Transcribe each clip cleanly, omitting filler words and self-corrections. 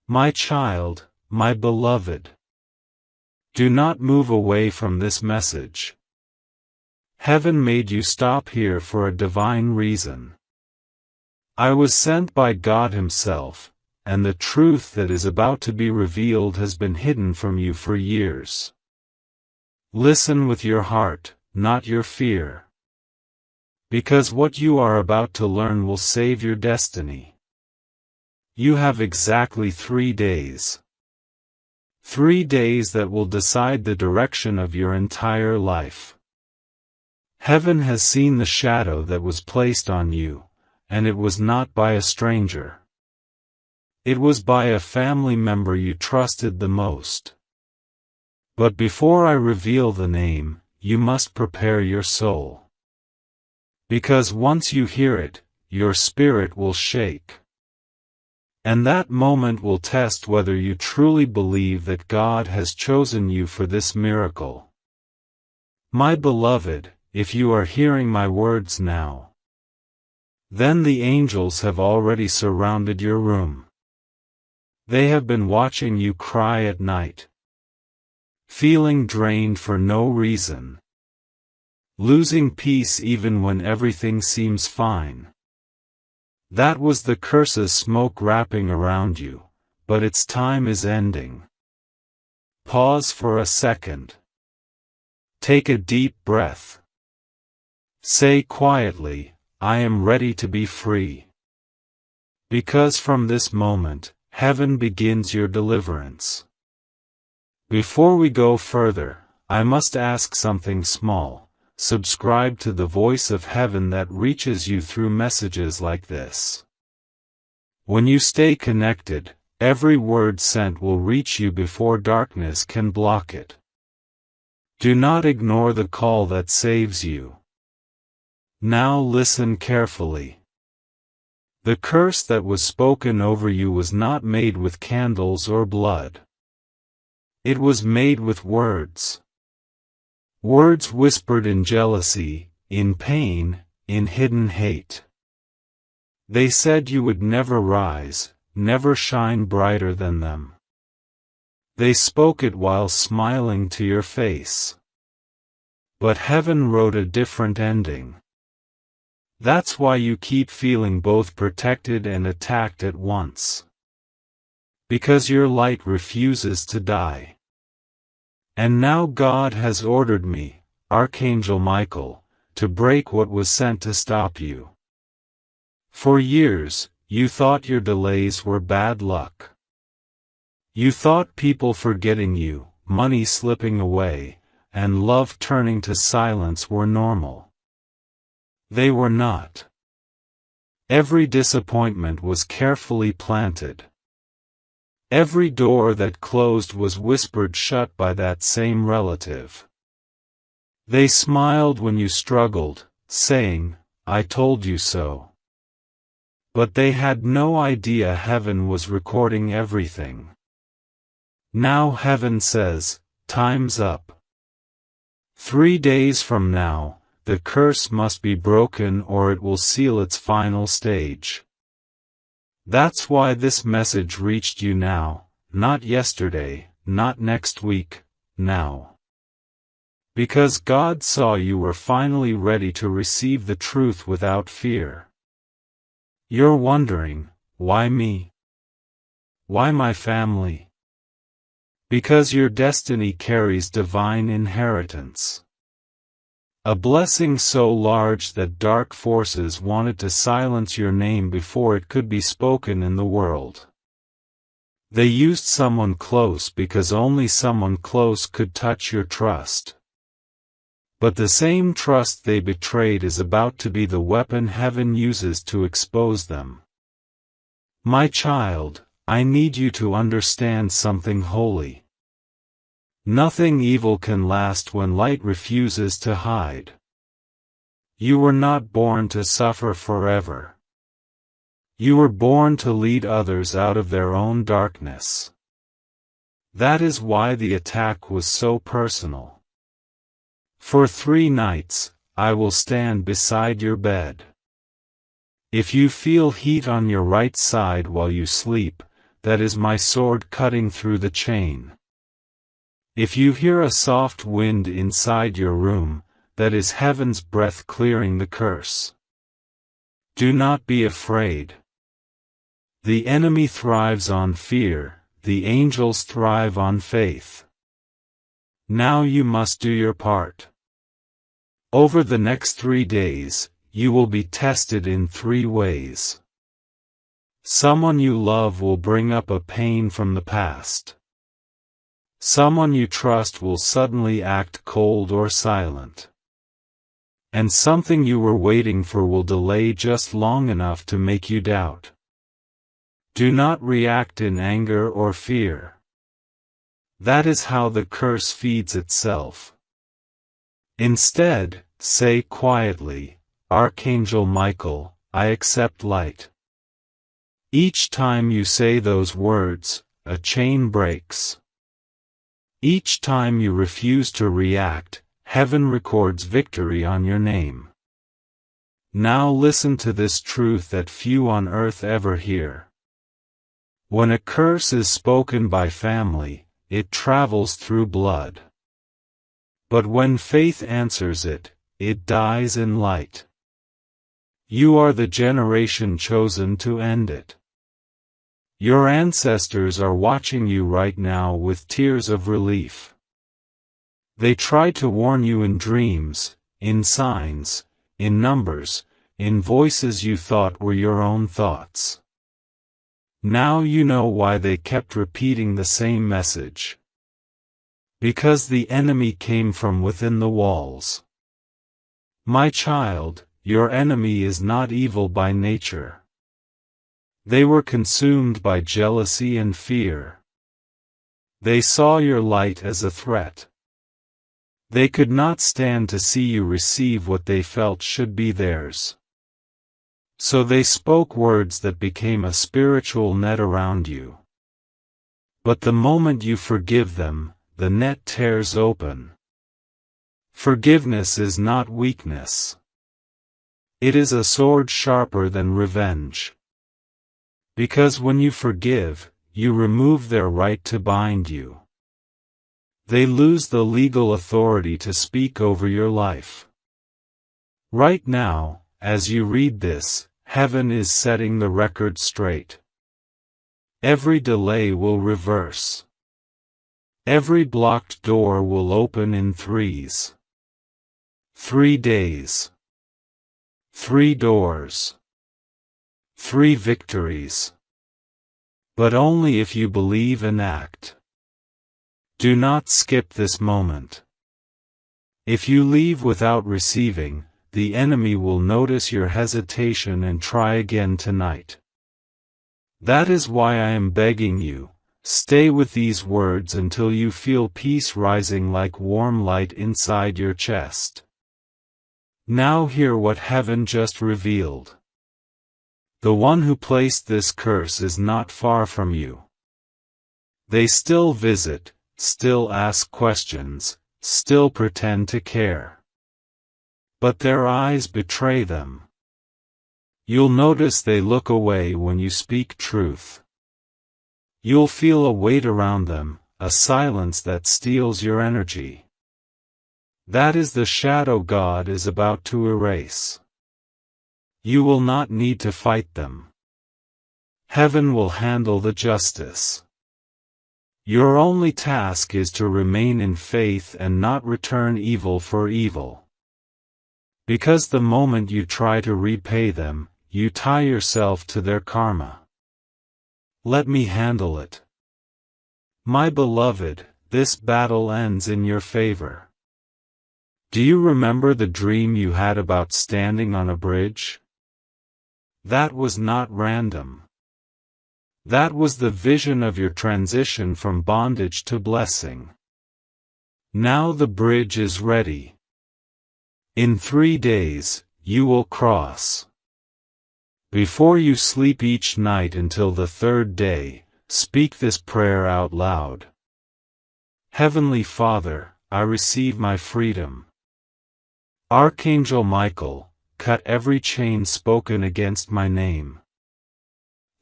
My child, my beloved, do not move away from this message. Heaven made you stop here for a divine reason. I was sent by God Himself, and the truth that is about to be revealed has been hidden from you for years. Listen with your heart, not your fear. Because what you are about to learn will save your destiny. You have exactly 3 days. 3 days that will decide the direction of your entire life. Heaven has seen the shadow that was placed on you, and it was not by a stranger. It was by a family member you trusted the most. But before I reveal the name, you must prepare your soul. Because once you hear it, your spirit will shake. And that moment will test whether you truly believe that God has chosen you for this miracle. My beloved, if you are hearing my words now, then the angels have already surrounded your room. They have been watching you cry at night, feeling drained for no reason, losing peace even when everything seems fine. That was the curse's smoke wrapping around you, but its time is ending. Pause for a second. Take a deep breath. Say quietly, I am ready to be free. Because from this moment, Heaven begins your deliverance. Before we go further, I must ask something small. Subscribe to the voice of heaven that reaches you through messages like this. When you stay connected, every word sent will reach you before darkness can block it. Do not ignore the call that saves you. Now listen carefully. The curse that was spoken over you was not made with candles or blood. It was made with words. Words whispered in jealousy, in pain, in hidden hate. They said you would never rise, never shine brighter than them. They spoke it while smiling to your face. But heaven wrote a different ending. That's why you keep feeling both protected and attacked at once. Because your light refuses to die. And now God has ordered me, Archangel Michael, to break what was sent to stop you. For years, you thought your delays were bad luck. You thought people forgetting you, money slipping away, and love turning to silence were normal. They were not. Every disappointment was carefully planted. Every door that closed was whispered shut by that same relative. They smiled when you struggled, saying, I told you so. But they had no idea heaven was recording everything. Now heaven says, time's up. 3 days from now, the curse must be broken or it will seal its final stage. That's why this message reached you now, not yesterday, not next week, now. Because God saw you were finally ready to receive the truth without fear. You're wondering, why me? Why my family? Because your destiny carries divine inheritance. A blessing so large that dark forces wanted to silence your name before it could be spoken in the world. They used someone close because only someone close could touch your trust. But the same trust they betrayed is about to be the weapon heaven uses to expose them. My child, I need you to understand something holy. Nothing evil can last when light refuses to hide. You were not born to suffer forever. You were born to lead others out of their own darkness. That is why the attack was so personal. For 3 nights, I will stand beside your bed. If you feel heat on your right side while you sleep, that is my sword cutting through the chain. If you hear a soft wind inside your room, that is heaven's breath clearing the curse. Do not be afraid. The enemy thrives on fear, the angels thrive on faith. Now you must do your part. Over the next 3 days, you will be tested in 3 ways. Someone you love will bring up a pain from the past. Someone you trust will suddenly act cold or silent. And something you were waiting for will delay just long enough to make you doubt. Do not react in anger or fear. That is how the curse feeds itself. Instead, say quietly, Archangel Michael, I accept light. Each time you say those words, a chain breaks. Each time you refuse to react, heaven records victory on your name. Now listen to this truth that few on earth ever hear. When a curse is spoken by family, it travels through blood. But when faith answers it, it dies in light. You are the generation chosen to end it. Your ancestors are watching you right now with tears of relief. They tried to warn you in dreams, in signs, in numbers, in voices you thought were your own thoughts. Now you know why they kept repeating the same message. Because the enemy came from within the walls. My child, your enemy is not evil by nature. They were consumed by jealousy and fear. They saw your light as a threat. They could not stand to see you receive what they felt should be theirs. So they spoke words that became a spiritual net around you. But the moment you forgive them, the net tears open. Forgiveness is not weakness. It is a sword sharper than revenge. Because when you forgive, you remove their right to bind you. They lose the legal authority to speak over your life. Right now, as you read this, heaven is setting the record straight. Every delay will reverse. Every blocked door will open in 3s. 3 days. 3 doors. 3 victories. But only if you believe and act. Do not skip this moment. If you leave without receiving, the enemy will notice your hesitation and try again tonight. That is why I am begging you, stay with these words until you feel peace rising like warm light inside your chest. Now hear what heaven just revealed. The one who placed this curse is not far from you. They still visit, still ask questions, still pretend to care. But their eyes betray them. You'll notice they look away when you speak truth. You'll feel a weight around them, a silence that steals your energy. That is the shadow God is about to erase. You will not need to fight them. Heaven will handle the justice. Your only task is to remain in faith and not return evil for evil. Because the moment you try to repay them, you tie yourself to their karma. Let me handle it. My beloved, this battle ends in your favor. Do you remember the dream you had about standing on a bridge? That was not random. That was the vision of your transition from bondage to blessing. Now the bridge is ready. In 3 days, you will cross. Before you sleep each night until the 3rd day, speak this prayer out loud. Heavenly Father, I receive my freedom. Archangel Michael, cut every chain spoken against my name.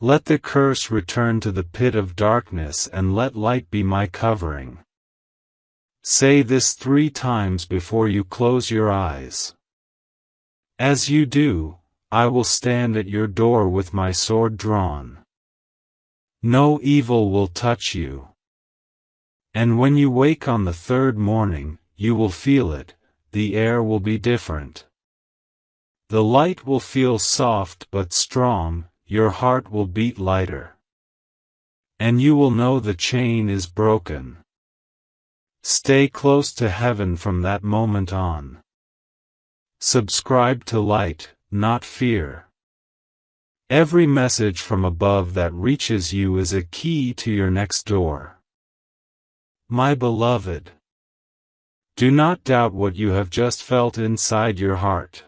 Let the curse return to the pit of darkness and let light be my covering. Say this 3 times before you close your eyes. As you do, I will stand at your door with my sword drawn. No evil will touch you. And when you wake on the 3rd morning, you will feel it, the air will be different. The light will feel soft but strong, your heart will beat lighter. And you will know the chain is broken. Stay close to heaven from that moment on. Subscribe to light, not fear. Every message from above that reaches you is a key to your next door. My beloved, do not doubt what you have just felt inside your heart.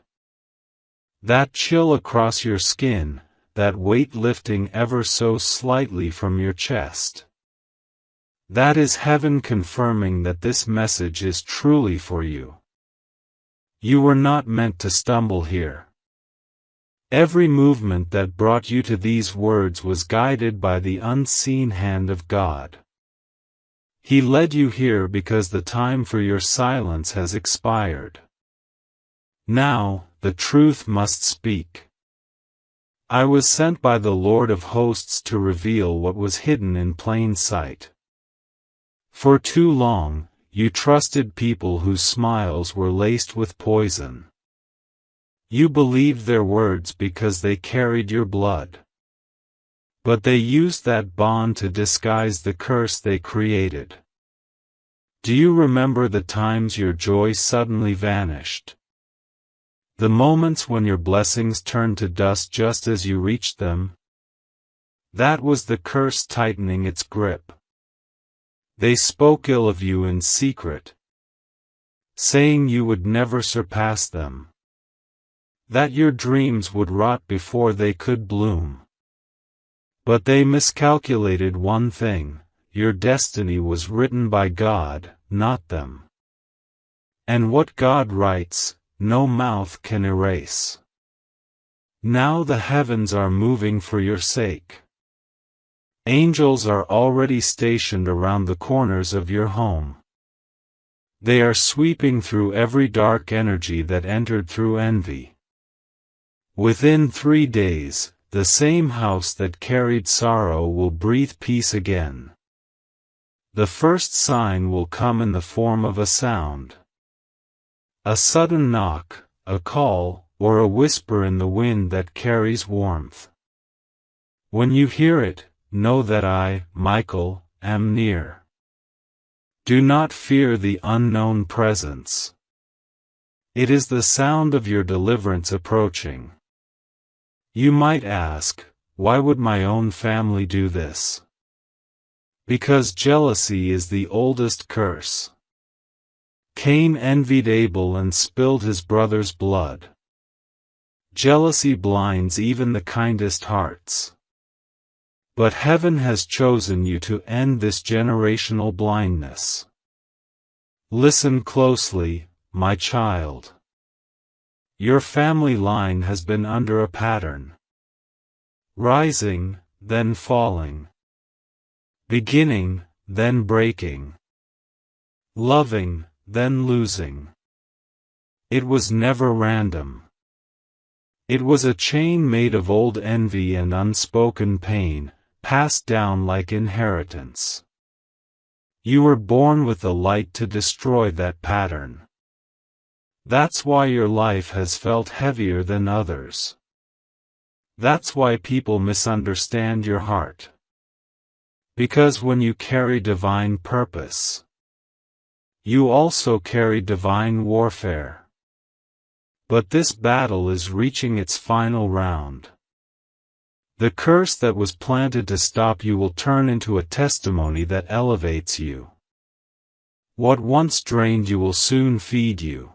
That chill across your skin, that weight lifting ever so slightly from your chest. That is heaven confirming that this message is truly for you. You were not meant to stumble here. Every movement that brought you to these words was guided by the unseen hand of God. He led you here because the time for your silence has expired. Now, the truth must speak. I was sent by the Lord of hosts to reveal what was hidden in plain sight. For too long, you trusted people whose smiles were laced with poison. You believed their words because they carried your blood. But they used that bond to disguise the curse they created. Do you remember the times your joy suddenly vanished? The moments when your blessings turned to dust just as you reached them? That was the curse tightening its grip. They spoke ill of you in secret, saying you would never surpass them, that your dreams would rot before they could bloom. But they miscalculated one thing: your destiny was written by God, not them. And what God writes, no mouth can erase. Now the heavens are moving for your sake. Angels are already stationed around the corners of your home. They are sweeping through every dark energy that entered through envy. Within 3 days, the same house that carried sorrow will breathe peace again. The first sign will come in the form of a sound. A sudden knock, a call, or a whisper in the wind that carries warmth. When you hear it, know that I, Michael, am near. Do not fear the unknown presence. It is the sound of your deliverance approaching. You might ask, why would my own family do this? Because jealousy is the oldest curse. Cain envied Abel and spilled his brother's blood. Jealousy blinds even the kindest hearts. But heaven has chosen you to end this generational blindness. Listen closely, my child. Your family line has been under a pattern. Rising, then falling. Beginning, then breaking. Loving, then losing. It was never random. It was a chain made of old envy and unspoken pain, passed down like inheritance. You were born with the light to destroy that pattern. That's why your life has felt heavier than others. That's why people misunderstand your heart. Because when you carry divine purpose, you also carry divine warfare. But this battle is reaching its final round. The curse that was planted to stop you will turn into a testimony that elevates you. What once drained you will soon feed you.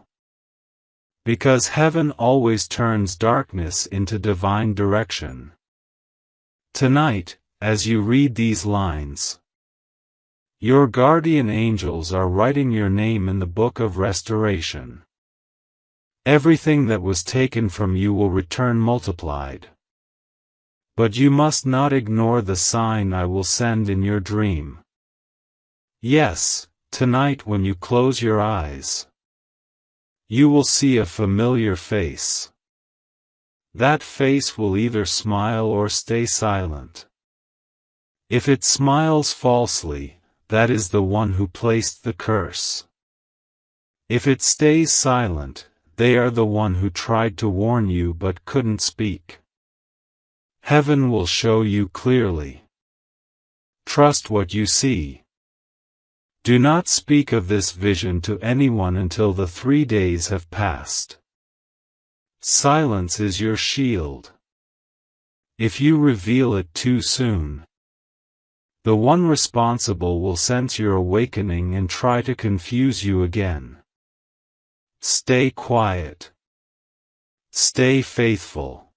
Because heaven always turns darkness into divine direction. Tonight, as you read these lines, your guardian angels are writing your name in the book of restoration. Everything that was taken from you will return multiplied. But you must not ignore the sign I will send in your dream. Yes, tonight when you close your eyes, you will see a familiar face. That face will either smile or stay silent. If it smiles falsely, that is the one who placed the curse. If it stays silent, they are the one who tried to warn you but couldn't speak. Heaven will show you clearly. Trust what you see. Do not speak of this vision to anyone until the 3 days have passed. Silence is your shield. If you reveal it too soon, the one responsible will sense your awakening and try to confuse you again. Stay quiet. Stay faithful.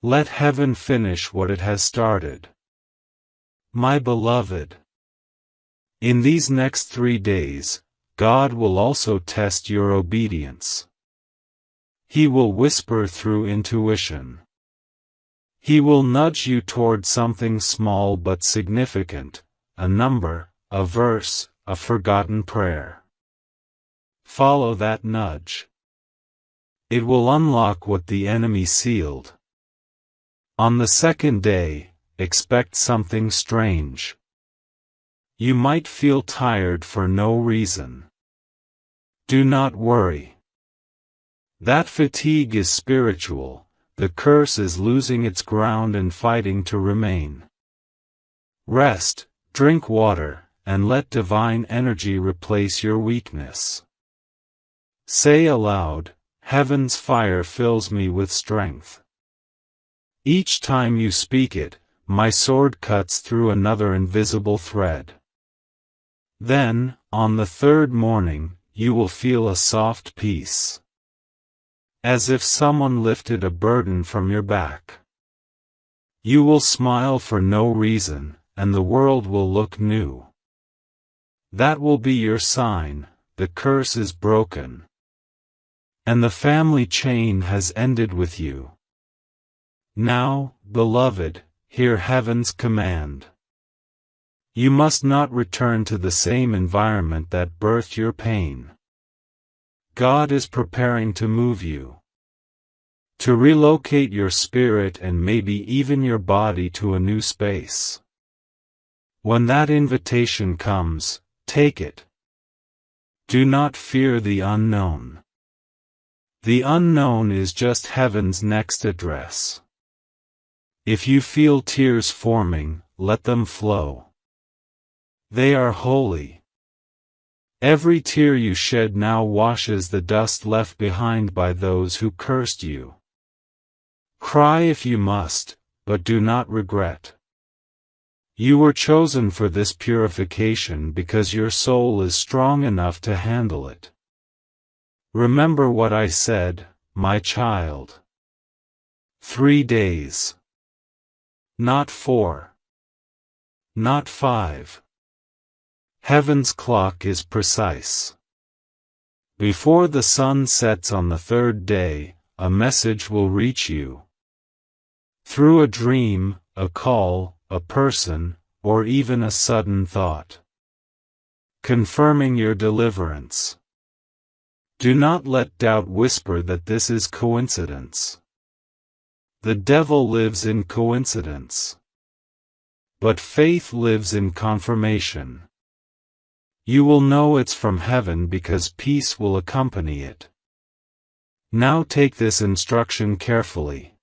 Let heaven finish what it has started. My beloved, in these next 3 days, God will also test your obedience. He will whisper through intuition. He will nudge you toward something small but significant, a number, a verse, a forgotten prayer. Follow that nudge. It will unlock what the enemy sealed. On the second day, expect something strange. You might feel tired for no reason. Do not worry. That fatigue is spiritual, the curse is losing its ground and fighting to remain. Rest, drink water, and let divine energy replace your weakness. Say aloud, Heaven's fire fills me with strength. Each time you speak it, my sword cuts through another invisible thread. Then, on the 3rd morning, you will feel a soft peace. As if someone lifted a burden from your back. You will smile for no reason, and the world will look new. That will be your sign, the curse is broken. And the family chain has ended with you. Now, beloved, hear heaven's command. You must not return to the same environment that birthed your pain. God is preparing to move you. To relocate your spirit and maybe even your body to a new space. When that invitation comes, take it. Do not fear the unknown. The unknown is just heaven's next address. If you feel tears forming, let them flow. They are holy. Every tear you shed now washes the dust left behind by those who cursed you. Cry if you must, but do not regret. You were chosen for this purification because your soul is strong enough to handle it. Remember what I said, my child. 3 days. Not 4. Not 5. Heaven's clock is precise. Before the sun sets on the 3rd day, a message will reach you. Through a dream, a call, a person, or even a sudden thought. Confirming your deliverance. Do not let doubt whisper that this is coincidence. The devil lives in coincidence. But faith lives in confirmation. You will know it's from heaven because peace will accompany it. Now take this instruction carefully.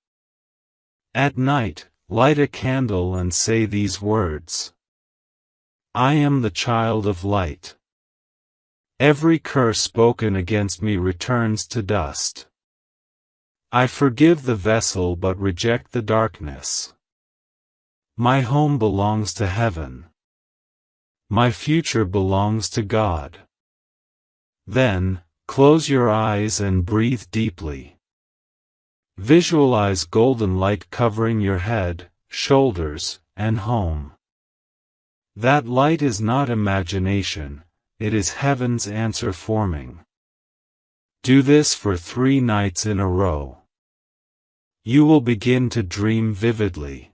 At night, light a candle and say these words. I am the child of light. Every curse spoken against me returns to dust. I forgive the vessel but reject the darkness. My home belongs to heaven. My future belongs to God. Then, close your eyes and breathe deeply. Visualize golden light covering your head, shoulders, and home. That light is not imagination, it is heaven's answer forming. Do this for 3 nights in a row. You will begin to dream vividly.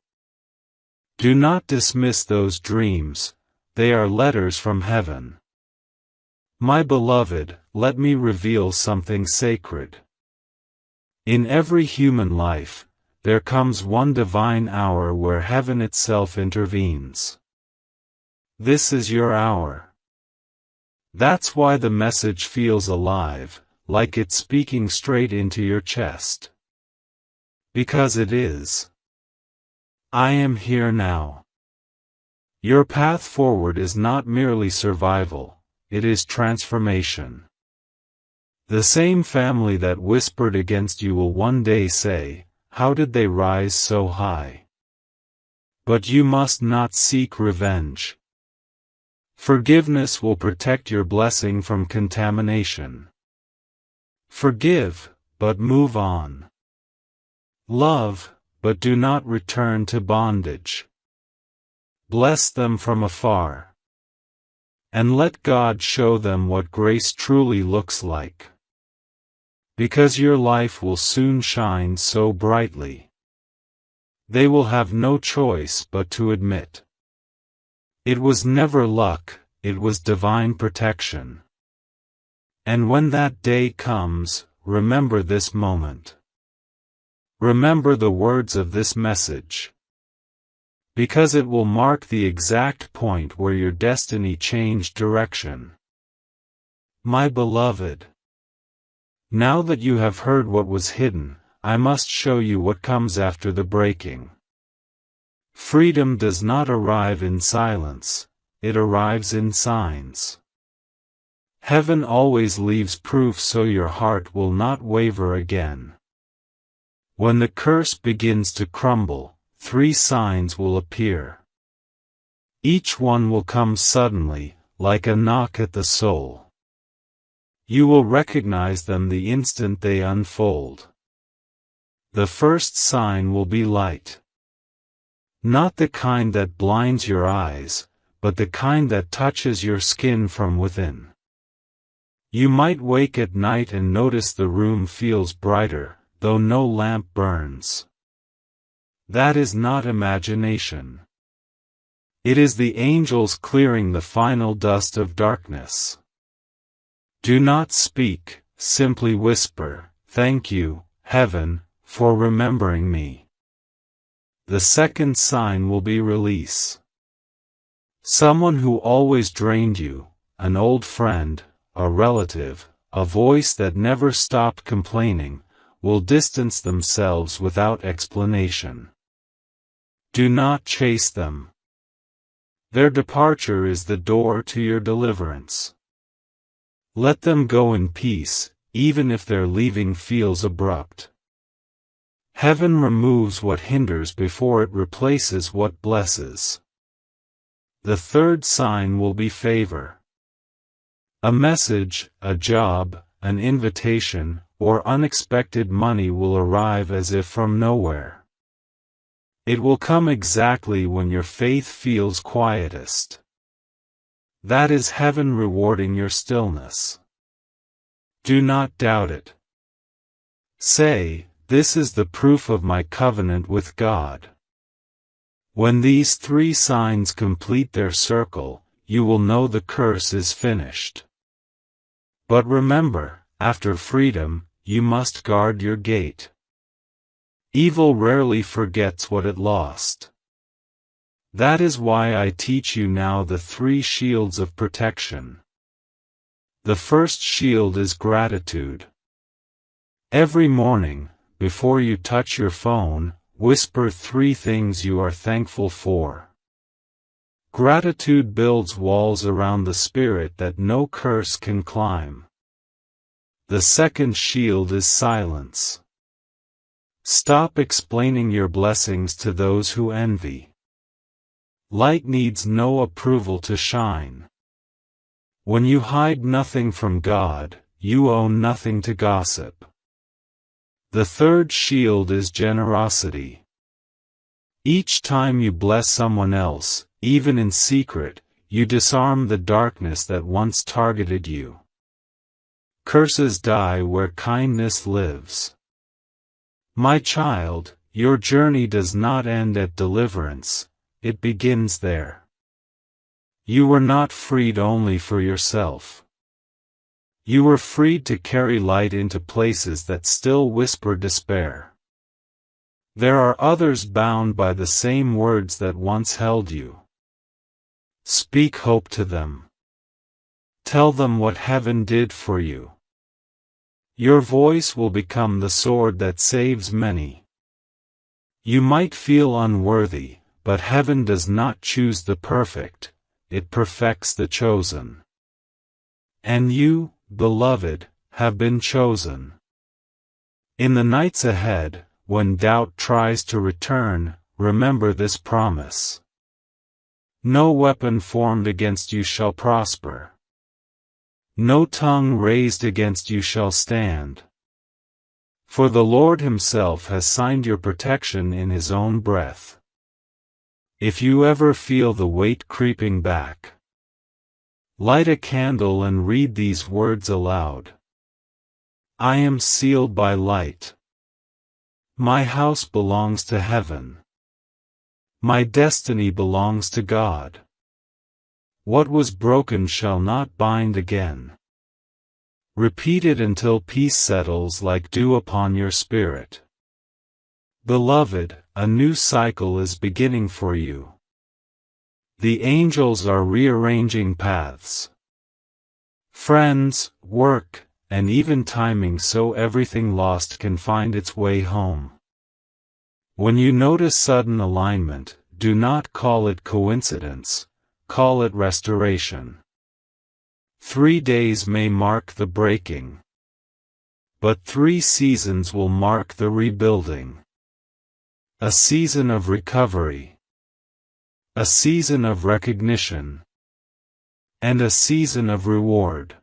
Do not dismiss those dreams, they are letters from heaven. My beloved, let me reveal something sacred. In every human life, there comes one divine hour where heaven itself intervenes. This is your hour. That's why the message feels alive, like it's speaking straight into your chest. Because it is. I am here now. Your path forward is not merely survival, it is transformation. The same family that whispered against you will one day say, "How did they rise so high?" But you must not seek revenge. Forgiveness will protect your blessing from contamination. Forgive, but move on. Love, but do not return to bondage. Bless them from afar. And let God show them what grace truly looks like. Because your life will soon shine so brightly. They will have no choice but to admit. It was never luck, it was divine protection. And when that day comes, remember this moment. Remember the words of this message. Because it will mark the exact point where your destiny changed direction. My beloved. Now that you have heard what was hidden, I must show you what comes after the breaking. Freedom does not arrive in silence, it arrives in signs. Heaven always leaves proof so your heart will not waver again. When the curse begins to crumble, 3 signs will appear. Each one will come suddenly, like a knock at the soul. You will recognize them the instant they unfold. The first sign will be light. Not the kind that blinds your eyes, but the kind that touches your skin from within. You might wake at night and notice the room feels brighter, though no lamp burns. That is not imagination. It is the angels clearing the final dust of darkness. Do not speak, simply whisper, "Thank you, Heaven, for remembering me." The second sign will be release. Someone who always drained you, an old friend, a relative, a voice that never stopped complaining, will distance themselves without explanation. Do not chase them. Their departure is the door to your deliverance. Let them go in peace, even if their leaving feels abrupt. Heaven removes what hinders before it replaces what blesses. The third sign will be favor. A message, a job, an invitation, or unexpected money will arrive as if from nowhere. It will come exactly when your faith feels quietest. That is heaven rewarding your stillness. Do not doubt it. Say, "This is the proof of my covenant with God." When these 3 signs complete their circle, you will know the curse is finished. But remember, after freedom, you must guard your gate. Evil rarely forgets what it lost. That is why I teach you now the 3 shields of protection. The first shield is gratitude. Every morning, before you touch your phone, whisper 3 things you are thankful for. Gratitude builds walls around the spirit that no curse can climb. The second shield is silence. Stop explaining your blessings to those who envy. Light needs no approval to shine. When you hide nothing from God, you owe nothing to gossip. The third shield is generosity. Each time you bless someone else, even in secret, you disarm the darkness that once targeted you. Curses die where kindness lives. My child, your journey does not end at deliverance, it begins there. You were not freed only for yourself. You were freed to carry light into places that still whisper despair. There are others bound by the same words that once held you. Speak hope to them. Tell them what heaven did for you. Your voice will become the sword that saves many. You might feel unworthy, but heaven does not choose the perfect, it perfects the chosen. And you, beloved, have been chosen. In the nights ahead, when doubt tries to return, remember this promise. No weapon formed against you shall prosper. No tongue raised against you shall stand. For the Lord Himself has signed your protection in His own breath. If you ever feel the weight creeping back, light a candle and read these words aloud. I am sealed by light. My house belongs to heaven. My destiny belongs to God. What was broken shall not bind again. Repeat it until peace settles like dew upon your spirit. Beloved, a new cycle is beginning for you. The angels are rearranging paths. Friends, work, and even timing so everything lost can find its way home. When you notice sudden alignment, do not call it coincidence, call it restoration. 3 days may mark the breaking, but 3 seasons will mark the rebuilding. A season of recovery, a season of recognition, and a season of reward.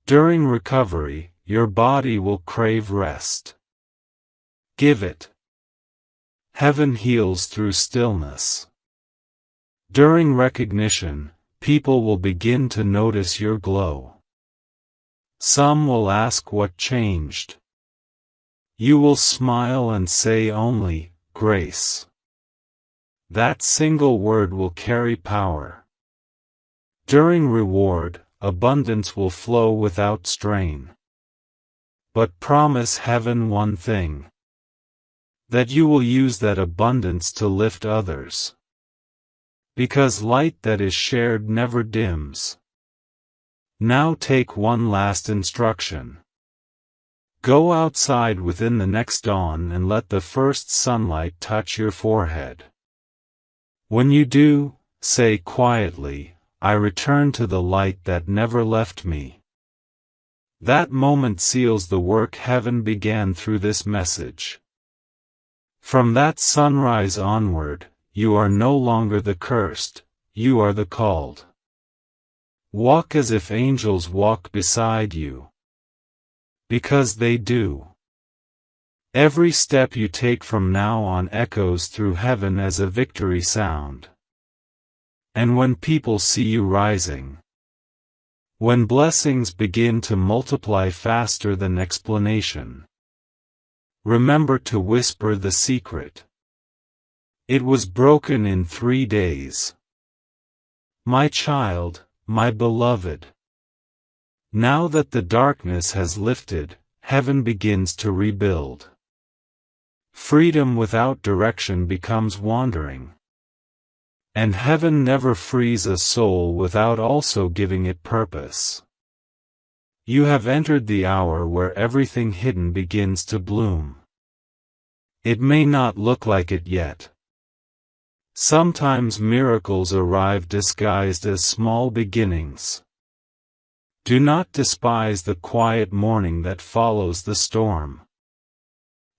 During recovery, your body will crave rest. Give it. Heaven heals through stillness. During recognition, people will begin to notice your glow. Some will ask what changed. You will smile and say only, grace. That single word will carry power. During reward, abundance will flow without strain. But promise heaven one thing: that you will use that abundance to lift others. Because light that is shared never dims. Now take one last instruction. Go outside within the next dawn and let the first sunlight touch your forehead. When you do, say quietly, I return to the light that never left me. That moment seals the work heaven began through this message. From that sunrise onward, you are no longer the cursed, you are the called. Walk as if angels walk beside you. Because they do. Every step you take from now on echoes through heaven as a victory sound. And when people see you rising, when blessings begin to multiply faster than explanation, remember to whisper the secret. It was broken in 3 days. My child, my beloved. Now that the darkness has lifted, heaven begins to rebuild. Freedom without direction becomes wandering. And heaven never frees a soul without also giving it purpose. You have entered the hour where everything hidden begins to bloom. It may not look like it yet. Sometimes miracles arrive disguised as small beginnings. Do not despise the quiet morning that follows the storm.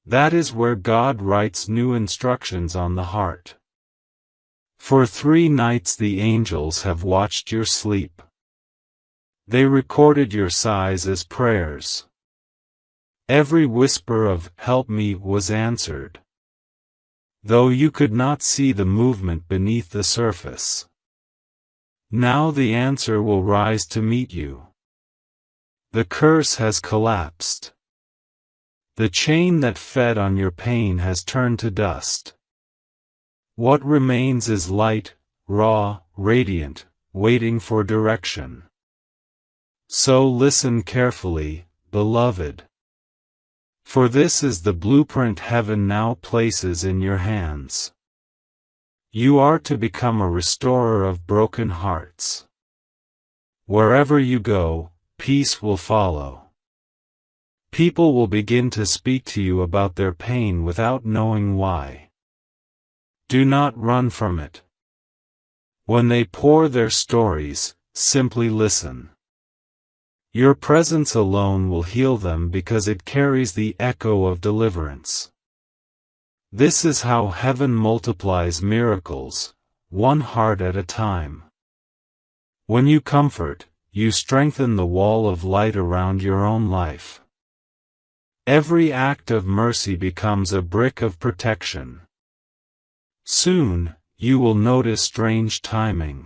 That is where God writes new instructions on the heart. For 3 nights the angels have watched your sleep. They recorded your sighs as prayers. Every whisper of "help me" was answered, though you could not see the movement beneath the surface. Now the answer will rise to meet you. The curse has collapsed. The chain that fed on your pain has turned to dust. What remains is light, raw, radiant, waiting for direction. So listen carefully, beloved. For this is the blueprint heaven now places in your hands. You are to become a restorer of broken hearts. Wherever you go, peace will follow. People will begin to speak to you about their pain without knowing why. Do not run from it. When they pour their stories, simply listen. Your presence alone will heal them because it carries the echo of deliverance. This is how heaven multiplies miracles, one heart at a time. When you comfort, you strengthen the wall of light around your own life. Every act of mercy becomes a brick of protection. Soon, you will notice strange timing.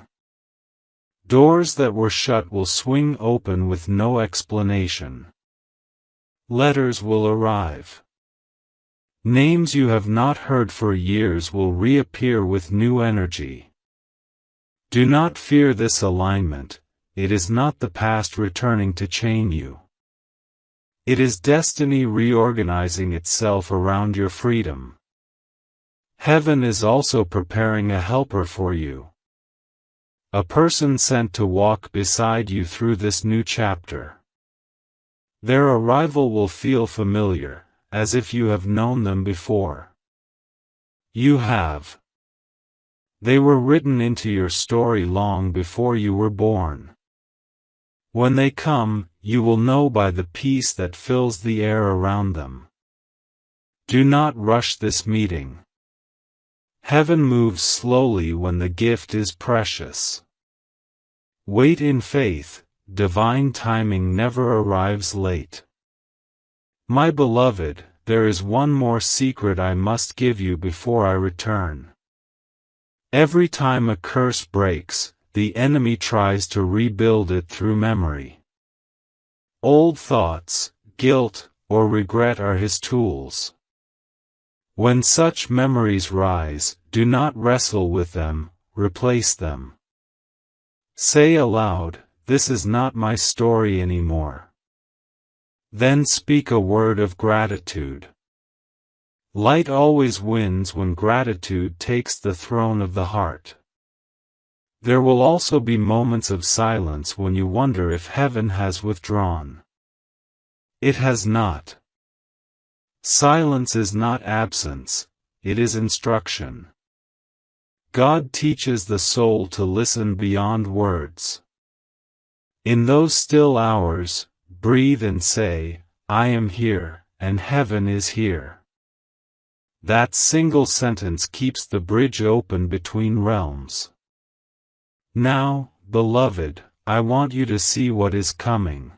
Doors that were shut will swing open with no explanation. Letters will arrive. Names you have not heard for years will reappear with new energy. Do not fear this alignment, it is not the past returning to chain you. It is destiny reorganizing itself around your freedom. Heaven is also preparing a helper for you. A person sent to walk beside you through this new chapter. Their arrival will feel familiar, as if you have known them before. You have. They were written into your story long before you were born. When they come, you will know by the peace that fills the air around them. Do not rush this meeting. Heaven moves slowly when the gift is precious. Wait in faith, divine timing never arrives late. My beloved, there is one more secret I must give you before I return. Every time a curse breaks, the enemy tries to rebuild it through memory. Old thoughts, guilt, or regret are his tools. When such memories rise, do not wrestle with them, replace them. Say aloud, "This is not my story anymore." Then speak a word of gratitude. Light always wins when gratitude takes the throne of the heart. There will also be moments of silence when you wonder if heaven has withdrawn. It has not. Silence is not absence, it is instruction. God teaches the soul to listen beyond words. In those still hours, breathe and say, "I am here, and heaven is here." That single sentence keeps the bridge open between realms. Now, beloved, I want you to see what is coming.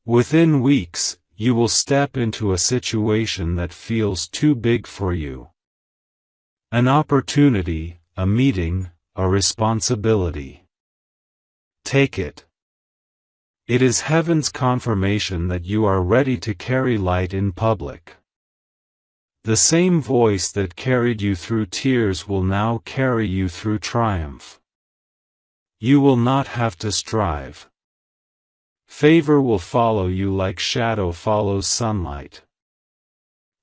Within weeks, you will step into a situation that feels too big for you. An opportunity, a meeting, a responsibility. Take it. It is heaven's confirmation that you are ready to carry light in public. The same voice that carried you through tears will now carry you through triumph. You will not have to strive. Favor will follow you like shadow follows sunlight.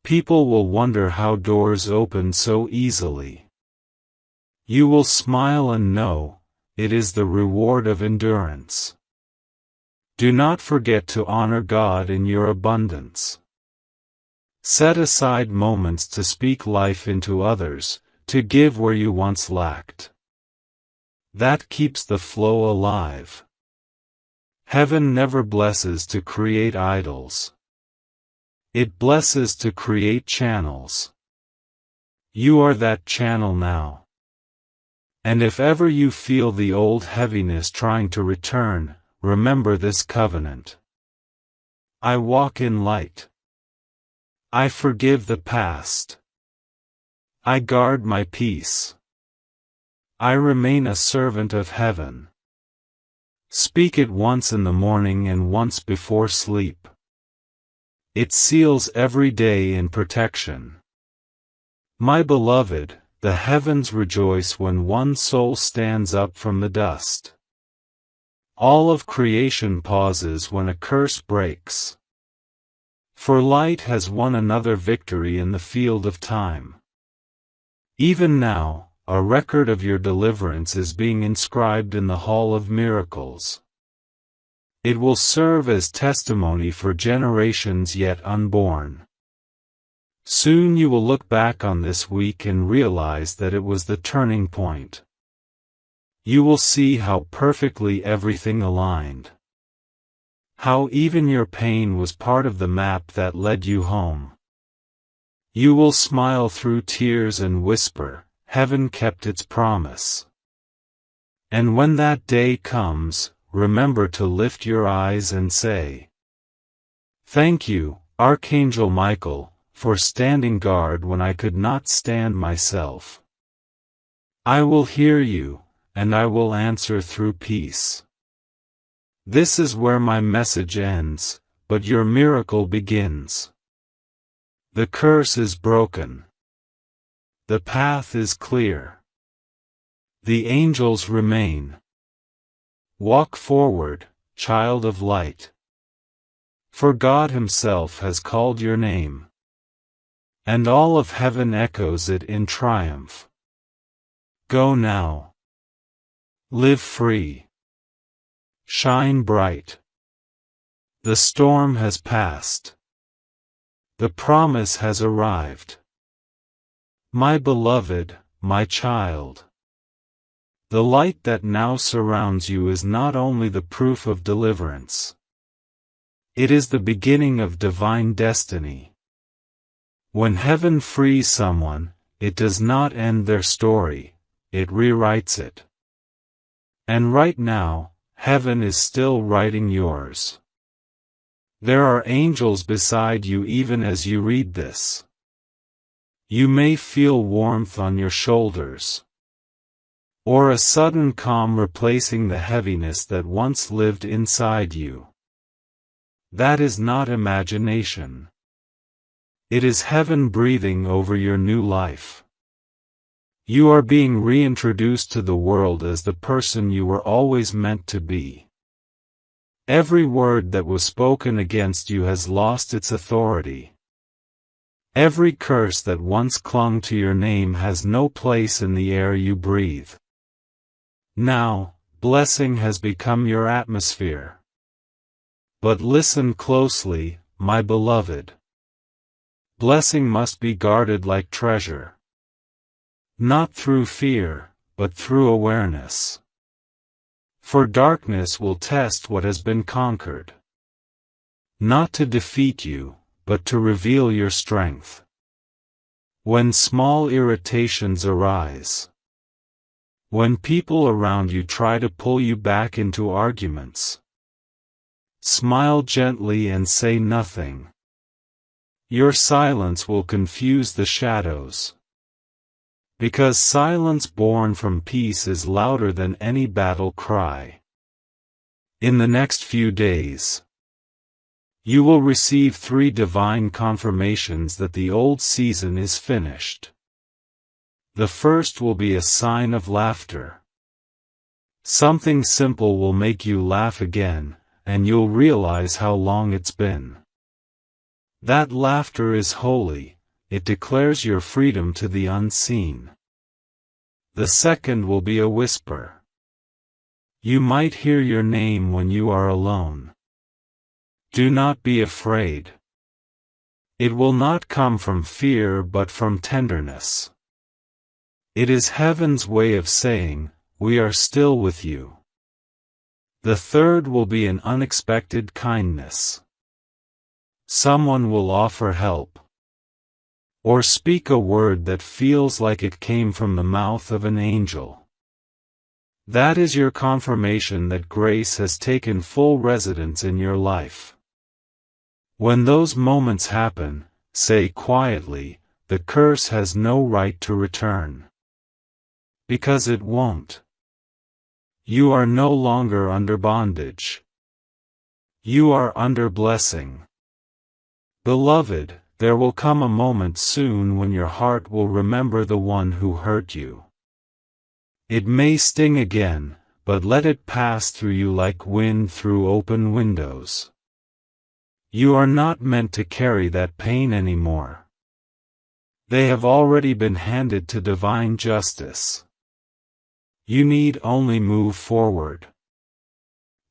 People will wonder how doors open so easily. You will smile and know, it is the reward of endurance. Do not forget to honor God in your abundance. Set aside moments to speak life into others, to give where you once lacked. That keeps the flow alive. Heaven never blesses to create idols. It blesses to create channels. You are that channel now. And if ever you feel the old heaviness trying to return, remember this covenant. I walk in light. I forgive the past. I guard my peace. I remain a servant of heaven. Speak it once in the morning and once before sleep. It seals every day in protection. My beloved, the heavens rejoice when one soul stands up from the dust. All of creation pauses when a curse breaks. For light has won another victory in the field of time. Even now, a record of your deliverance is being inscribed in the Hall of Miracles. It will serve as testimony for generations yet unborn. Soon you will look back on this week and realize that it was the turning point. You will see how perfectly everything aligned. How even your pain was part of the map that led you home. You will smile through tears and whisper, "Heaven kept its promise." And when that day comes, remember to lift your eyes and say, "Thank you, Archangel Michael, for standing guard when I could not stand myself. I will hear you, and I will answer through peace." This is where my message ends, but your miracle begins. The curse is broken. The path is clear. The angels remain. Walk forward, child of light. For God Himself has called your name. And all of heaven echoes it in triumph. Go now. Live free. Shine bright. The storm has passed. The promise has arrived. My beloved, my child. The light that now surrounds you is not only the proof of deliverance. It is the beginning of divine destiny. When heaven frees someone, it does not end their story, it rewrites it. And right now, heaven is still writing yours. There are angels beside you even as you read this. You may feel warmth on your shoulders. Or a sudden calm replacing the heaviness that once lived inside you. That is not imagination. It is heaven breathing over your new life. You are being reintroduced to the world as the person you were always meant to be. Every word that was spoken against you has lost its authority. Every curse that once clung to your name has no place in the air you breathe. Now, blessing has become your atmosphere. But listen closely, my beloved. Blessing must be guarded like treasure. Not through fear, but through awareness. For darkness will test what has been conquered. Not to defeat you, but to reveal your strength. When small irritations arise. When people around you try to pull you back into arguments. Smile gently and say nothing. Your silence will confuse the shadows. Because silence born from peace is louder than any battle cry. In the next few days, you will receive 3 divine confirmations that the old season is finished. The first will be a sign of laughter. Something simple will make you laugh again, and you'll realize how long it's been. That laughter is holy, it declares your freedom to the unseen. The second will be a whisper. You might hear your name when you are alone. Do not be afraid. It will not come from fear but from tenderness. It is heaven's way of saying, "We are still with you." The third will be an unexpected kindness. Someone will offer help. Or speak a word that feels like it came from the mouth of an angel. That is your confirmation that grace has taken full residence in your life. When those moments happen, say quietly, "The curse has no right to return." Because it won't. You are no longer under bondage. You are under blessing. Beloved, there will come a moment soon when your heart will remember the one who hurt you. It may sting again, but let it pass through you like wind through open windows. You are not meant to carry that pain anymore. They have already been handed to divine justice. You need only move forward.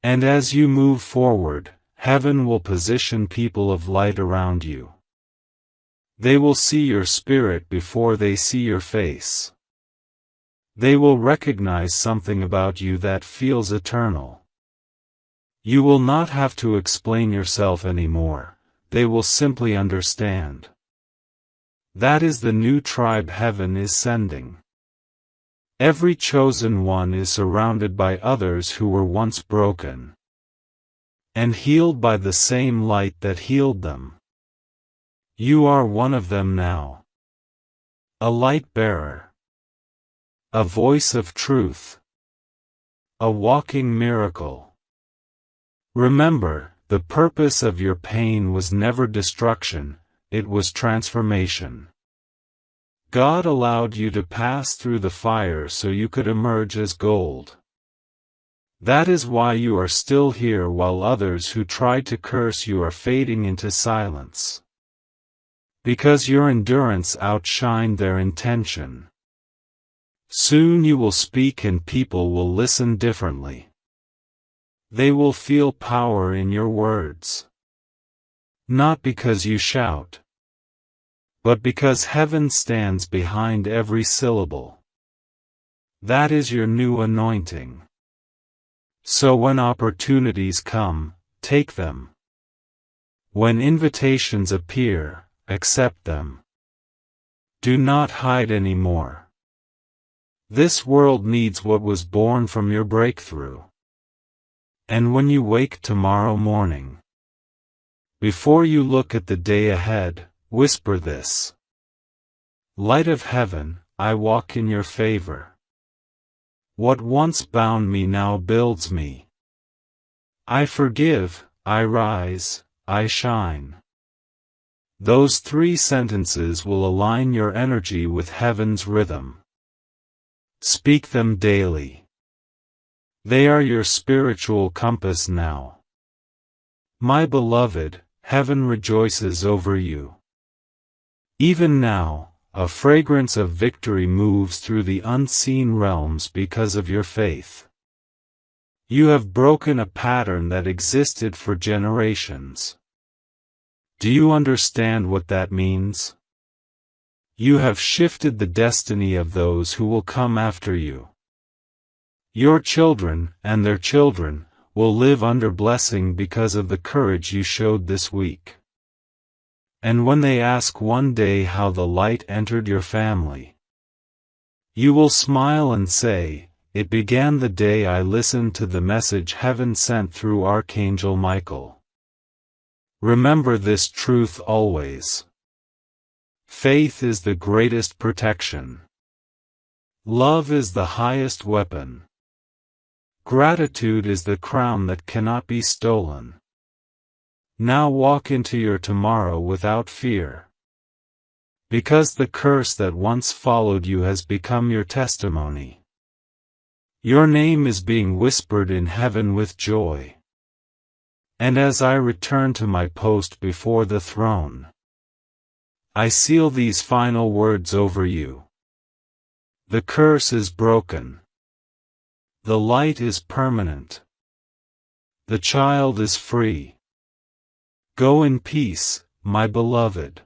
And as you move forward, heaven will position people of light around you. They will see your spirit before they see your face. They will recognize something about you that feels eternal. You will not have to explain yourself anymore, they will simply understand. That is the new tribe heaven is sending. Every chosen one is surrounded by others who were once broken and healed by the same light that healed them. You are one of them now. A light bearer. A voice of truth. A walking miracle. Remember, the purpose of your pain was never destruction, it was transformation. God allowed you to pass through the fire so you could emerge as gold. That is why you are still here while others who tried to curse you are fading into silence. Because your endurance outshined their intention. Soon you will speak and people will listen differently. They will feel power in your words. Not because you shout, but because heaven stands behind every syllable. That is your new anointing. So when opportunities come, take them. When invitations appear, accept them. Do not hide anymore. This world needs what was born from your breakthrough. And when you wake tomorrow morning, before you look at the day ahead, whisper this. Light of heaven, I walk in your favor. What once bound me now builds me. I forgive, I rise, I shine. Those 3 sentences will align your energy with heaven's rhythm. Speak them daily. They are your spiritual compass now. My beloved, heaven rejoices over you. Even now, a fragrance of victory moves through the unseen realms because of your faith. You have broken a pattern that existed for generations. Do you understand what that means? You have shifted the destiny of those who will come after you. Your children, and their children, will live under blessing because of the courage you showed this week. And when they ask one day how the light entered your family, you will smile and say, it began the day I listened to the message heaven sent through Archangel Michael. Remember this truth always. Faith is the greatest protection. Love is the highest weapon. Gratitude is the crown that cannot be stolen. Now walk into your tomorrow without fear. Because the curse that once followed you has become your testimony. Your name is being whispered in heaven with joy. And as I return to my post before the throne, I seal these final words over you. The curse is broken. The light is permanent. The child is free. Go in peace, my beloved.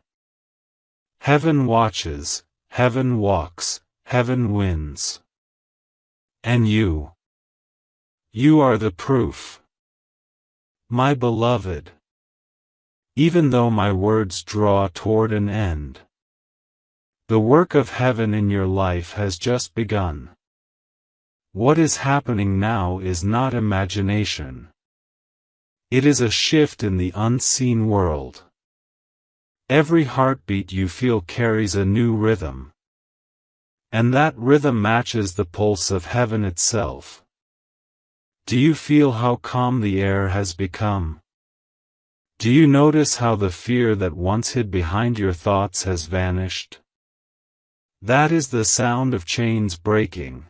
Heaven watches, heaven walks, heaven wins. And you? You are the proof. My beloved. Even though my words draw toward an end, the work of heaven in your life has just begun. What is happening now is not imagination. It is a shift in the unseen world. Every heartbeat you feel carries a new rhythm. And that rhythm matches the pulse of heaven itself. Do you feel how calm the air has become? Do you notice how the fear that once hid behind your thoughts has vanished? That is the sound of chains breaking.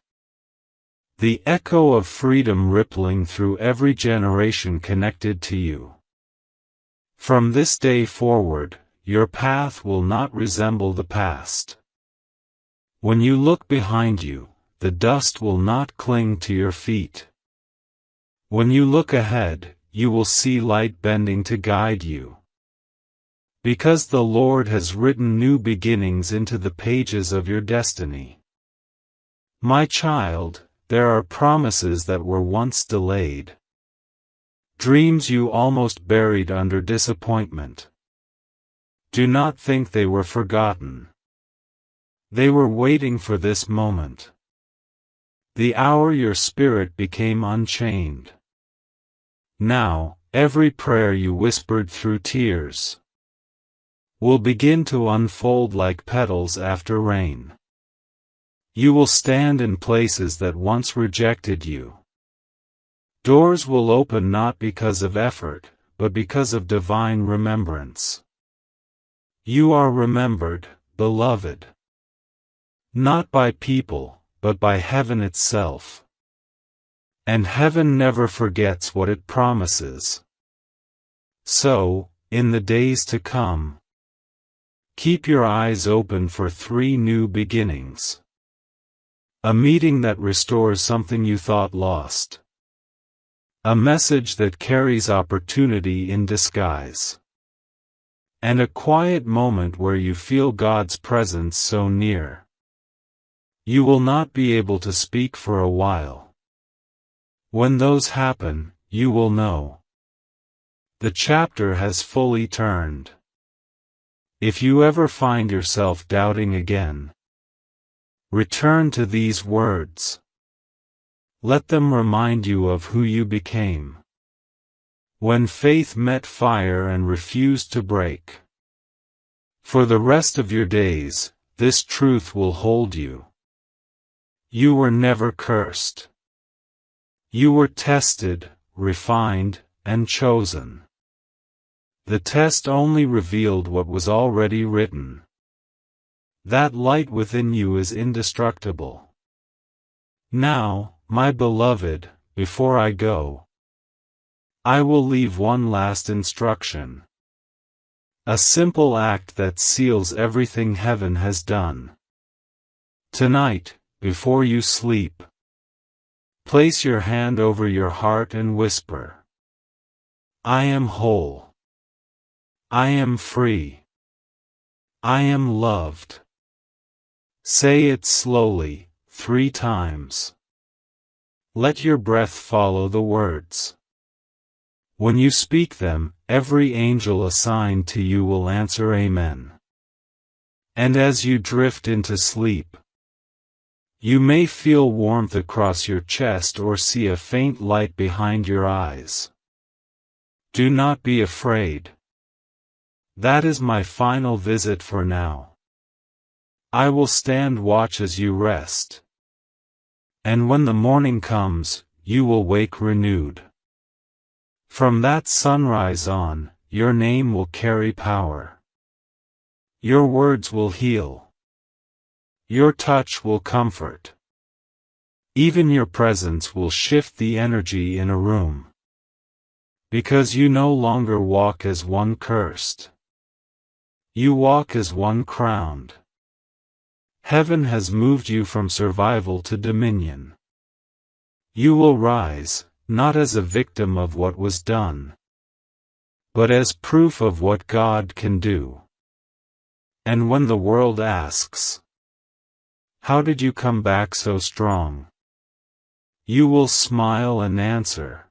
The echo of freedom rippling through every generation connected to you. From this day forward, your path will not resemble the past. When you look behind you, the dust will not cling to your feet. When you look ahead, you will see light bending to guide you. Because the Lord has written new beginnings into the pages of your destiny. My child, there are promises that were once delayed. Dreams you almost buried under disappointment. Do not think they were forgotten. They were waiting for this moment. The hour your spirit became unchained. Now, every prayer you whispered through tears will begin to unfold like petals after rain. You will stand in places that once rejected you. Doors will open not because of effort, but because of divine remembrance. You are remembered, beloved. Not by people, but by heaven itself. And heaven never forgets what it promises. So, in the days to come, keep your eyes open for 3 new beginnings. A meeting that restores something you thought lost. A message that carries opportunity in disguise. And a quiet moment where you feel God's presence so near. You will not be able to speak for a while. When those happen, you will know. The chapter has fully turned. If you ever find yourself doubting again, return to these words. Let them remind you of who you became. When faith met fire and refused to break. For the rest of your days, this truth will hold you. You were never cursed. You were tested, refined, and chosen. The test only revealed what was already written. That light within you is indestructible. Now, my beloved, before I go, I will leave one last instruction. A simple act that seals everything heaven has done. Tonight, before you sleep, place your hand over your heart and whisper, I am whole. I am free. I am loved. Say it slowly, 3 times. Let your breath follow the words. When you speak them, every angel assigned to you will answer Amen. And as you drift into sleep, you may feel warmth across your chest or see a faint light behind your eyes. Do not be afraid. That is my final visit for now. I will stand watch as you rest. And when the morning comes, you will wake renewed. From that sunrise on, your name will carry power. Your words will heal. Your touch will comfort. Even your presence will shift the energy in a room. Because you no longer walk as one cursed. You walk as one crowned. Heaven has moved you from survival to dominion. You will rise, not as a victim of what was done, but as proof of what God can do. And when the world asks, how did you come back so strong? You will smile and answer,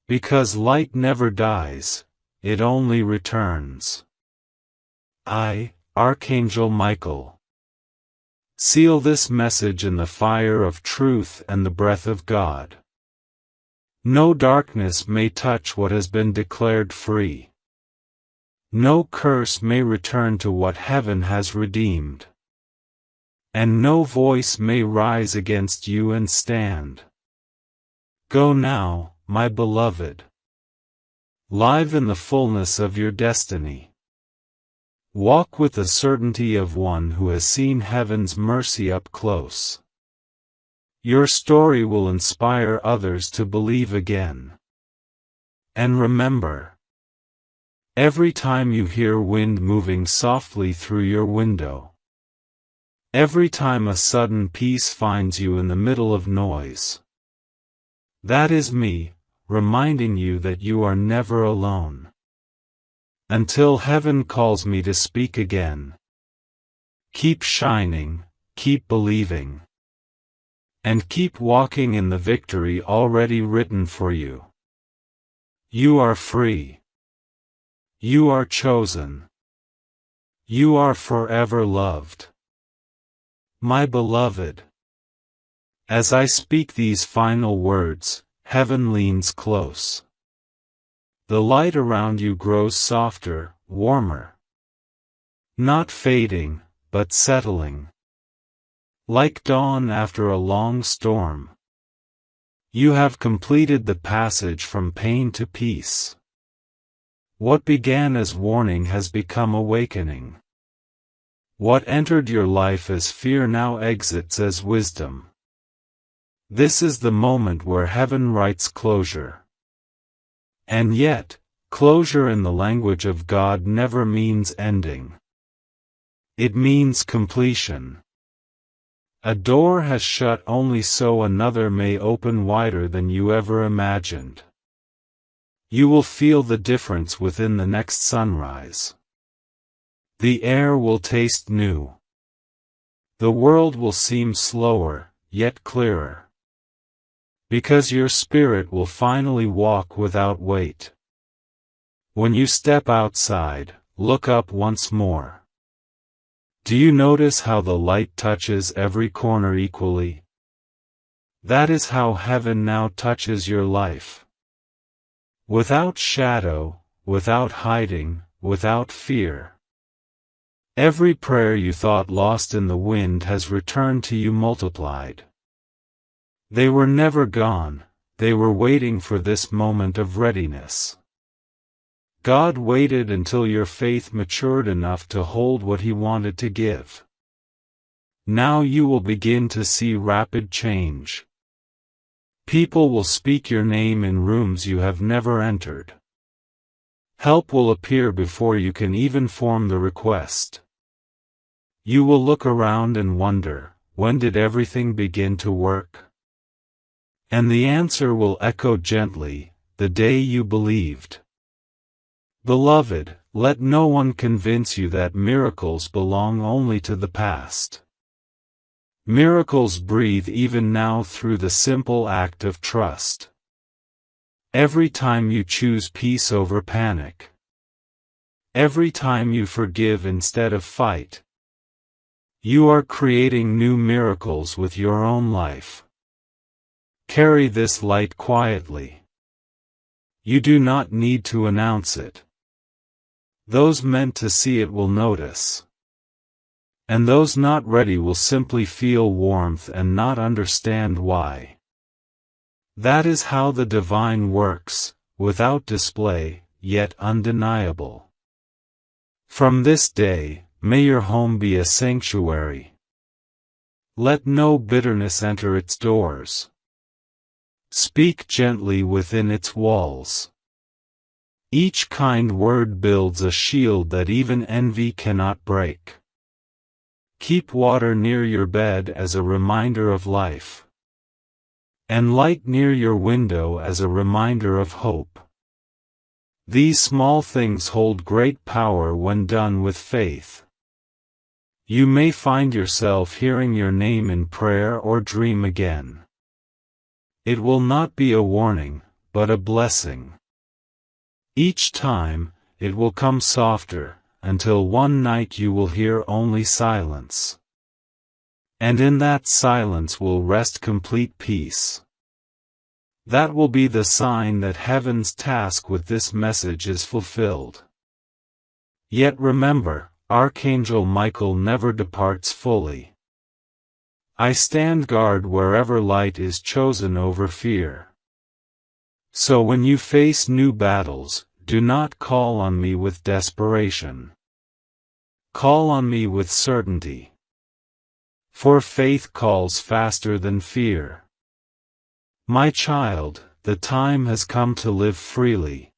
because light never dies, it only returns. I, Archangel Michael, seal this message in the fire of truth and the breath of God. No darkness may touch what has been declared free. No curse may return to what heaven has redeemed. And no voice may rise against you and stand. Go now, my beloved. Live in the fullness of your destiny. Walk with the certainty of one who has seen heaven's mercy up close. Your story will inspire others to believe again. And remember, every time you hear wind moving softly through your window, every time a sudden peace finds you in the middle of noise, that is me, reminding you that you are never alone. Until heaven calls me to speak again. Keep shining, keep believing. And keep walking in the victory already written for you. You are free. You are chosen. You are forever loved. My beloved. As I speak these final words, heaven leans close. The light around you grows softer, warmer. Not fading, but settling. Like dawn after a long storm. You have completed the passage from pain to peace. What began as warning has become awakening. What entered your life as fear now exits as wisdom. This is the moment where heaven writes closure. And yet, closure in the language of God never means ending. It means completion. A door has shut only so another may open wider than you ever imagined. You will feel the difference within the next sunrise. The air will taste new. The world will seem slower, yet clearer. Because your spirit will finally walk without weight. When you step outside, look up once more. Do you notice how the light touches every corner equally? That is how heaven now touches your life. Without shadow, without hiding, without fear. Every prayer you thought lost in the wind has returned to you multiplied. They were never gone, they were waiting for this moment of readiness. God waited until your faith matured enough to hold what He wanted to give. Now you will begin to see rapid change. People will speak your name in rooms you have never entered. Help will appear before you can even form the request. You will look around and wonder, when did everything begin to work? And the answer will echo gently, the day you believed. Beloved, let no one convince you that miracles belong only to the past. Miracles breathe even now through the simple act of trust. Every time you choose peace over panic. Every time you forgive instead of fight. You are creating new miracles with your own life. Carry this light quietly. You do not need to announce it. Those meant to see it will notice. And those not ready will simply feel warmth and not understand why. That is how the divine works, without display, yet undeniable. From this day, may your home be a sanctuary. Let no bitterness enter its doors. Speak gently within its walls. Each kind word builds a shield that even envy cannot break. Keep water near your bed as a reminder of life. And light near your window as a reminder of hope. These small things hold great power when done with faith. You may find yourself hearing your name in prayer or dream again. It will not be a warning, but a blessing. Each time, it will come softer, until one night you will hear only silence. And in that silence will rest complete peace. That will be the sign that heaven's task with this message is fulfilled. Yet remember, Archangel Michael never departs fully. I stand guard wherever light is chosen over fear. So when you face new battles, do not call on me with desperation. Call on me with certainty. For faith calls faster than fear. My child, the time has come to live freely.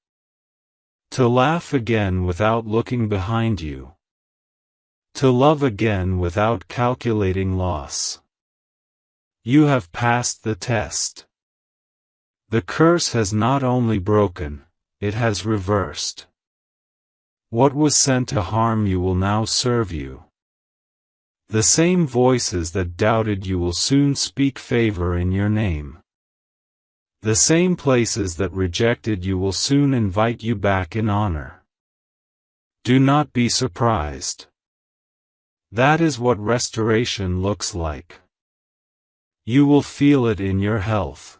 To laugh again without looking behind you. To love again without calculating loss. You have passed the test. The curse has not only broken, it has reversed. What was sent to harm you will now serve you. The same voices that doubted you will soon speak favor in your name. The same places that rejected you will soon invite you back in honor. Do not be surprised. That is what restoration looks like. You will feel it in your health,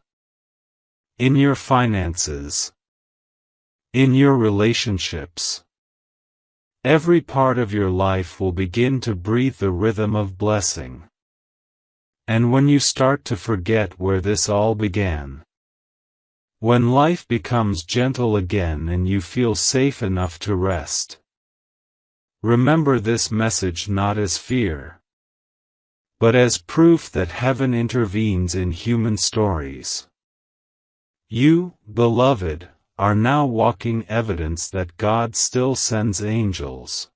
in your finances, in your relationships. Every part of your life will begin to breathe the rhythm of blessing. And when you start to forget where this all began, when life becomes gentle again and you feel safe enough to rest, remember this message not as fear, but as proof that heaven intervenes in human stories. You, beloved, are now walking evidence that God still sends angels.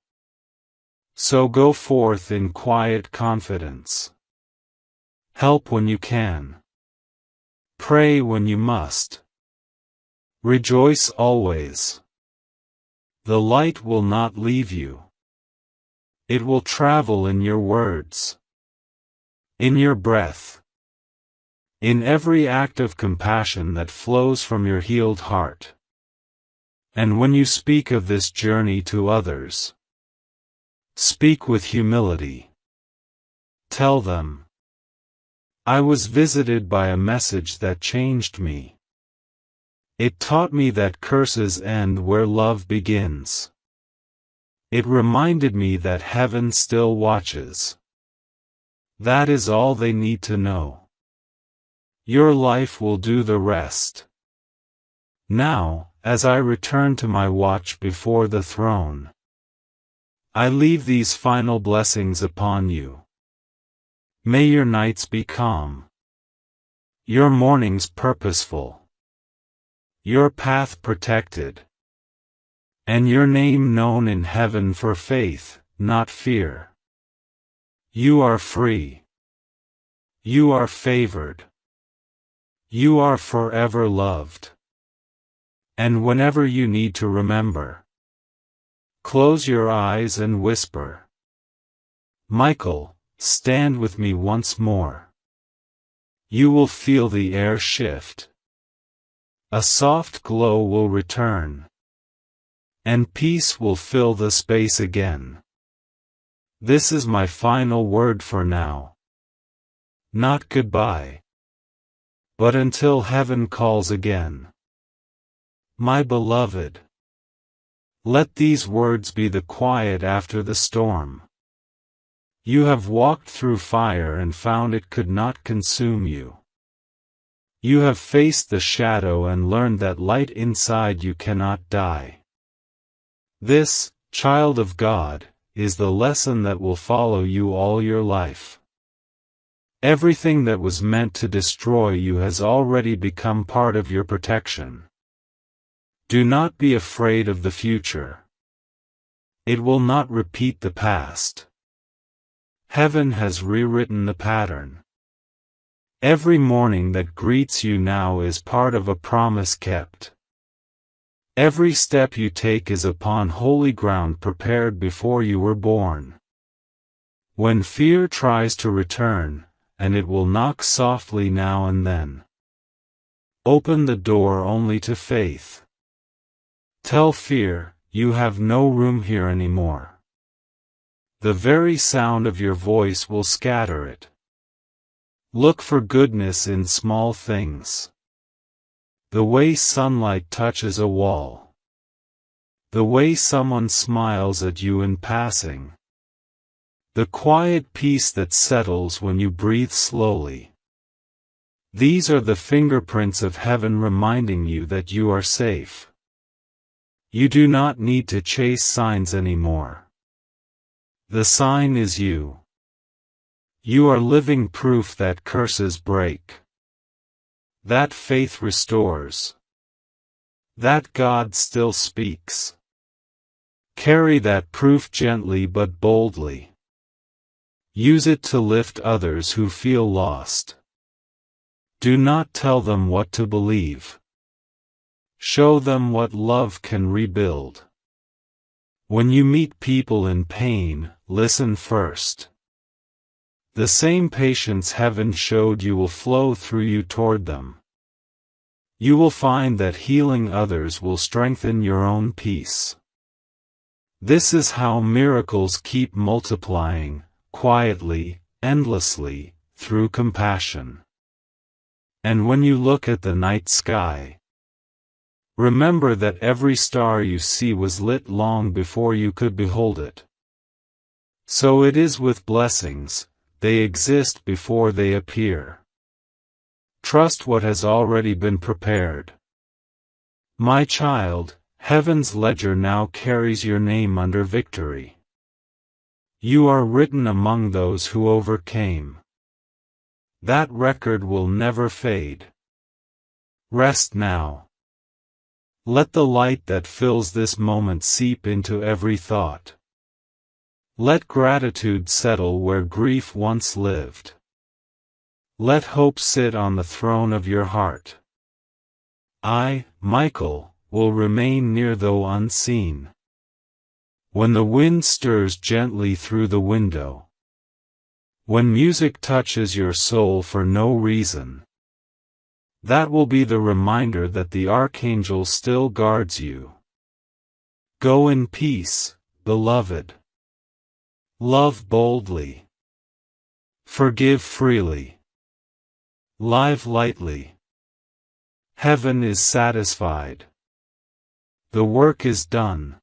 So go forth in quiet confidence. Help when you can. Pray when you must. Rejoice always. The light will not leave you. It will travel in your words, in your breath, in every act of compassion that flows from your healed heart. And when you speak of this journey to others, speak with humility. Tell them, I was visited by a message that changed me. It taught me that curses end where love begins. It reminded me that heaven still watches. That is all they need to know. Your life will do the rest. Now, as I return to my watch before the throne, I leave these final blessings upon you. May your nights be calm, your mornings purposeful, your path protected, and your name known in heaven for faith, not fear. You are free. You are favored. You are forever loved. And whenever you need to remember, close your eyes and whisper, Michael, stand with me once more. You will feel the air shift. A soft glow will return. And peace will fill the space again. This is my final word for now. Not goodbye, but until heaven calls again. My beloved, let these words be the quiet after the storm. You have walked through fire and found it could not consume you. You have faced the shadow and learned that light inside you cannot die. This, child of God, is the lesson that will follow you all your life. Everything that was meant to destroy you has already become part of your protection. Do not be afraid of the future. It will not repeat the past. Heaven has rewritten the pattern. Every morning that greets you now is part of a promise kept. Every step you take is upon holy ground prepared before you were born. When fear tries to return, and it will knock softly now and then, open the door only to faith. Tell fear, you have no room here anymore. The very sound of your voice will scatter it. Look for goodness in small things. The way sunlight touches a wall. The way someone smiles at you in passing. The quiet peace that settles when you breathe slowly. These are the fingerprints of heaven reminding you that you are safe. You do not need to chase signs anymore. The sign is you. You are living proof that curses break, that faith restores, that God still speaks. Carry that proof gently but boldly. Use it to lift others who feel lost. Do not tell them what to believe. Show them what love can rebuild. When you meet people in pain, listen first. The same patience heaven showed you will flow through you toward them. You will find that healing others will strengthen your own peace. This is how miracles keep multiplying, quietly, endlessly, through compassion. And when you look at the night sky, remember that every star you see was lit long before you could behold it. So it is with blessings, they exist before they appear. Trust what has already been prepared. My child, heaven's ledger now carries your name under victory. You are written among those who overcame. That record will never fade. Rest now. Let the light that fills this moment seep into every thought. Let gratitude settle where grief once lived. Let hope sit on the throne of your heart. I, Michael, will remain near though unseen. When the wind stirs gently through the window. When music touches your soul for no reason. That will be the reminder that the Archangel still guards you. Go in peace, beloved. Love boldly. Forgive freely. Live lightly. Heaven is satisfied. The work is done.